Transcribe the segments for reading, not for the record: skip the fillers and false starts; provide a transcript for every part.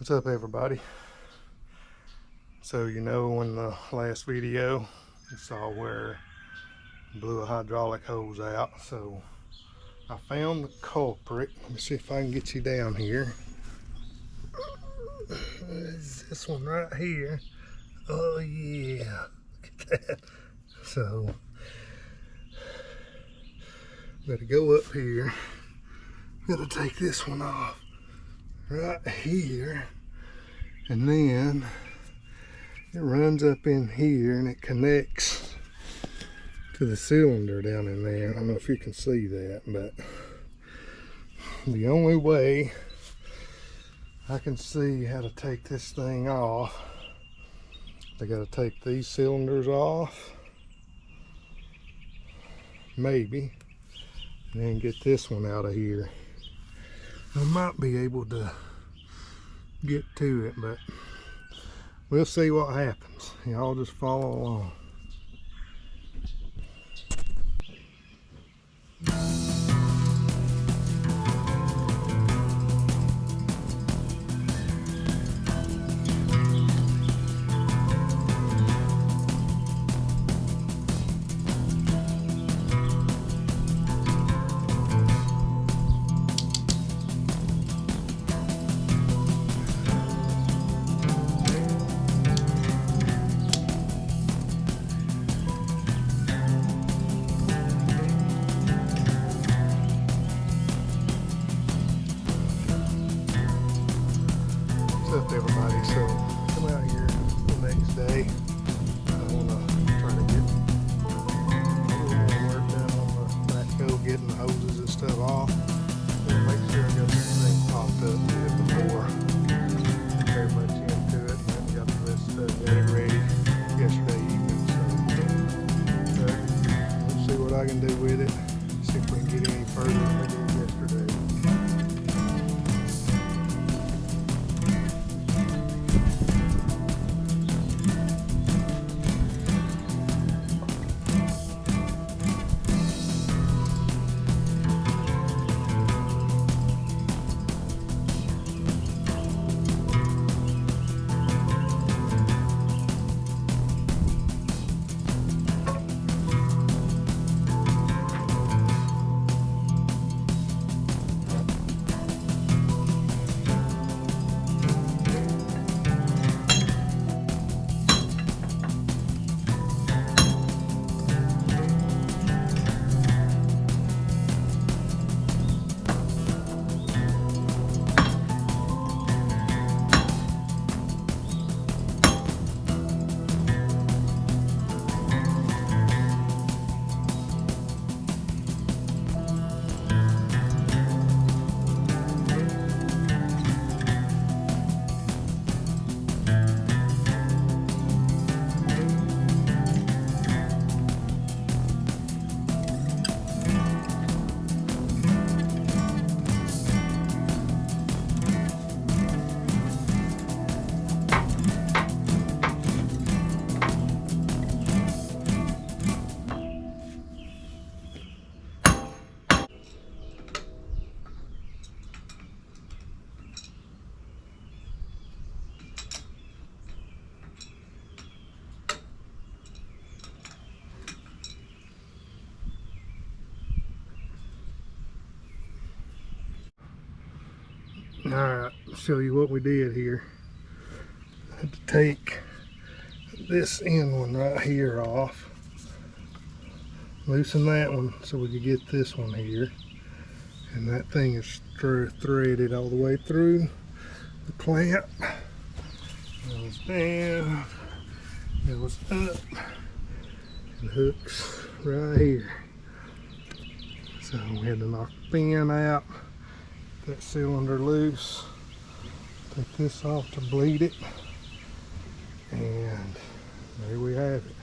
What's up, everybody? So in the last video you saw where I blew a hydraulic hose out, so I found the culprit. Let me see if I can get you down here. It's this one right here. Oh yeah, look at that. So gotta go up here, gotta take this one off right here, and then it runs up in here and it connects to the cylinder down in there. I don't know if you can see that, but the only way I can see how to take this thing off, I gotta take these cylinders off, maybe, and then get this one out of here. I might be able to get to it, but we'll see what happens. Y'all just follow along. What's up, everybody? So come out here the next day. I want to try to get a little more work done on the backhoe, getting the hoses and stuff off. And make sure I got this thing popped up before very much into it. And got the rest of the day ready yesterday evening. So we'll see what I can do with it. See if we can get any further than we did yesterday. Alright, show you what we did here. I had to take this end one right here off, loosen that one so we could get this one here, and that thing is threaded all the way through the clamp. It was down, it was up, and hooks right here. So we had to knock the pin out, that cylinder loose, take this off to bleed it, and there we have it.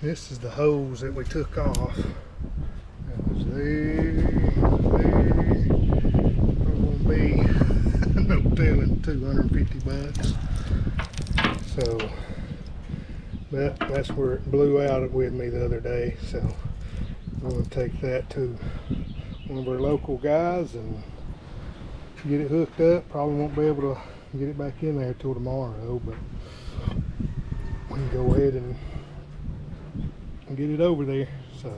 This is the hose that we took off. That was there. Gonna be no telling, 250 bucks. So that's where it blew out with me the other day. So I'm gonna take that to one of our local guys and get it hooked up. Probably won't be able to get it back in there till tomorrow, but we can go ahead and get it over there. So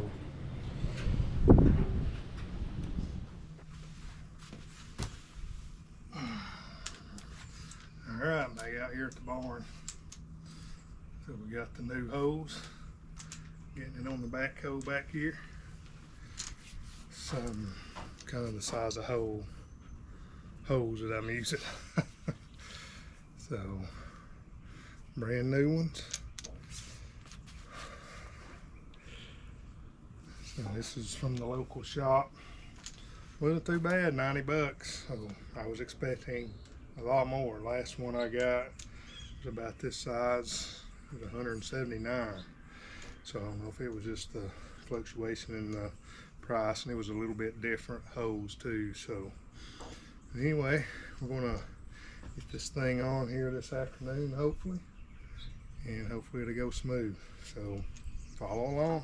all right, back out here at the barn. So we got the new hose, getting it on the backhoe back here. Some kind of the size of hose that I'm using. So brand new ones. So this is from the local shop. Wasn't too bad, 90 bucks. So I was expecting a lot more. Last one I got was about this size. It was 179. So I don't know if it was just the fluctuation in the price, and it was a little bit different hose too. So anyway, we're gonna get this thing on here this afternoon, hopefully, and hopefully it'll go smooth. So follow along.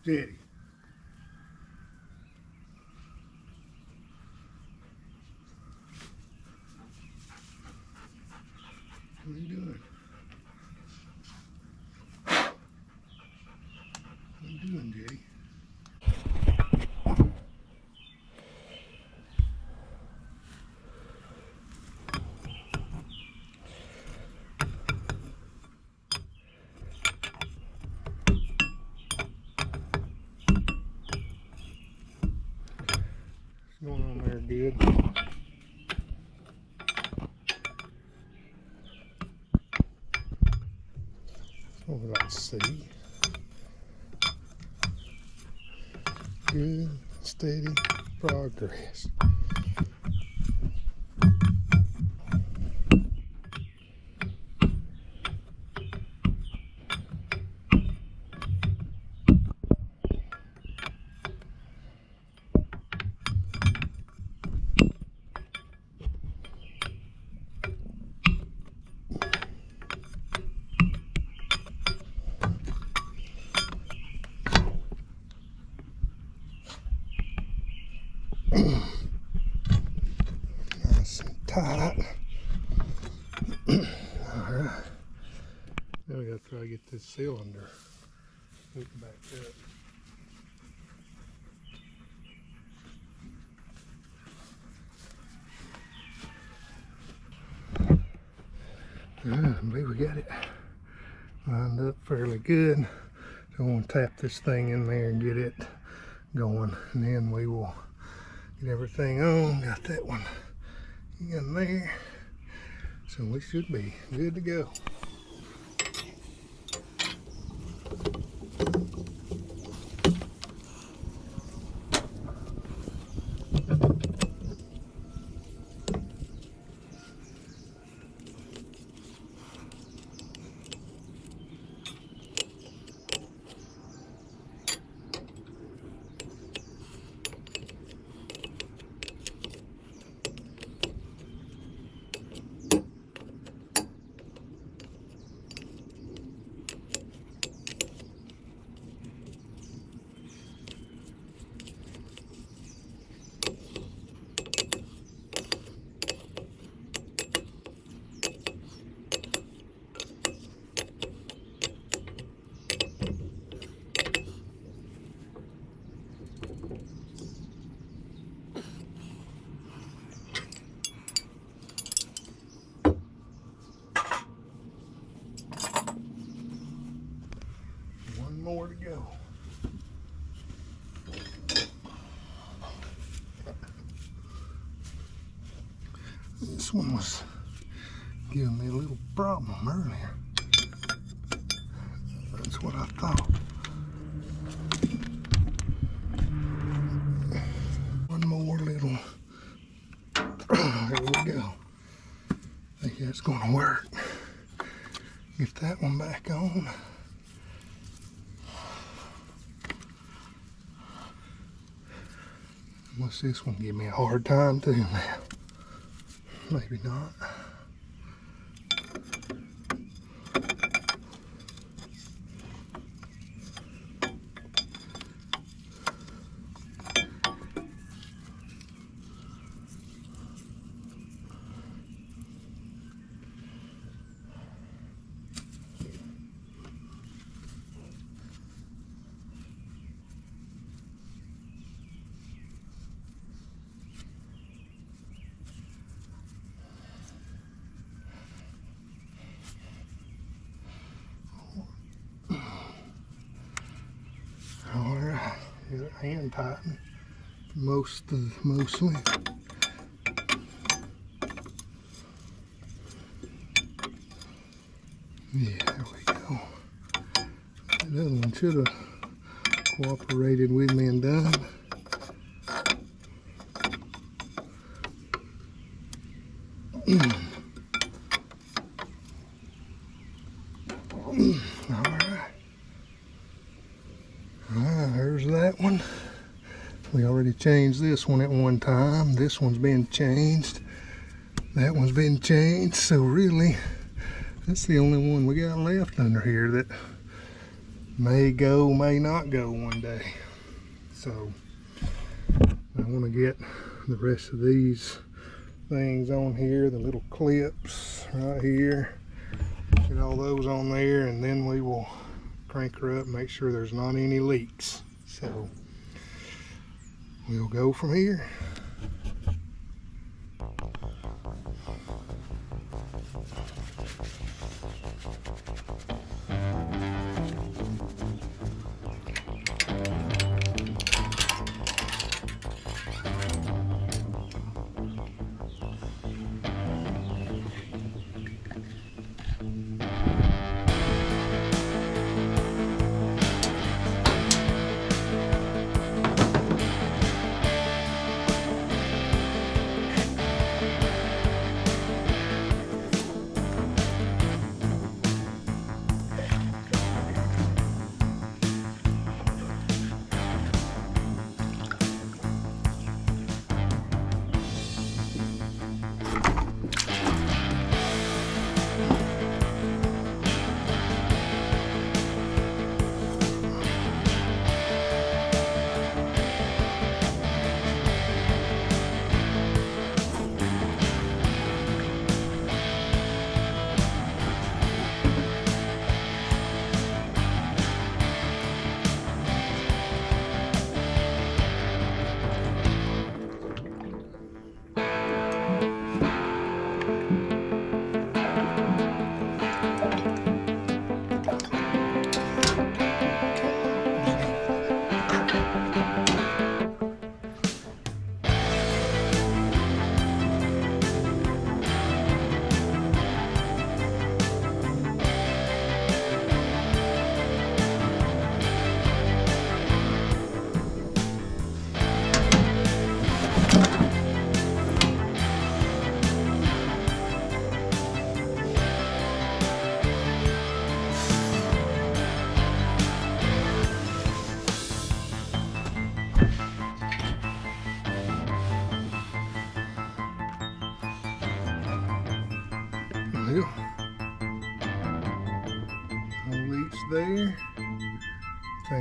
Jetty. What are you doing? What are you doing, Jetty? Going on there good. That's what we like to see. Good, steady progress. Nice and tight. Alright. Now we gotta try to get this cylinder hooked back up. I believe we got it lined up fairly good. go and tap this thing in there and get it going, and then we will get everything on. Got that one in there, so we should be good to go. More to go. This one was giving me a little problem earlier. That's what I thought. One more little. There we go. I think that's going to work. Get that one back on. What's this one give me a hard time too now? Maybe not. Alright, get it hand tightened mostly. Yeah, there we go. That other one should have cooperated with me and done. There's that one. We already changed this one at one time. This one's been changed. That one's been changed. So really, that's the only one we got left under here that may go, may not go one day. So I want to get the rest of these things on here, the little clips right here. Get all those on there, and then we will crank her up, make sure there's not any leaks. So we'll go from here.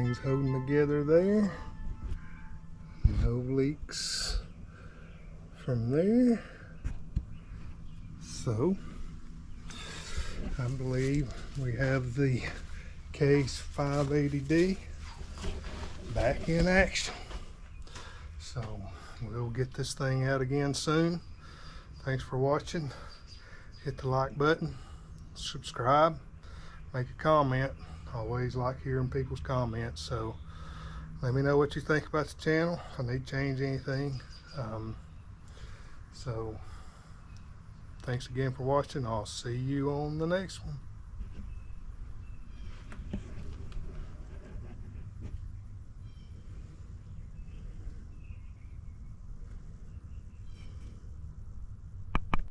Everything's holding together there. No leaks from there. So I believe we have the Case 580D back in action. So we'll get this thing out again soon. Thanks for watching. Hit the like button, subscribe, make a comment. Always like hearing people's comments, so let me know what you think about the channel, if I need to change anything. So thanks again for watching. I'll see you on the next one.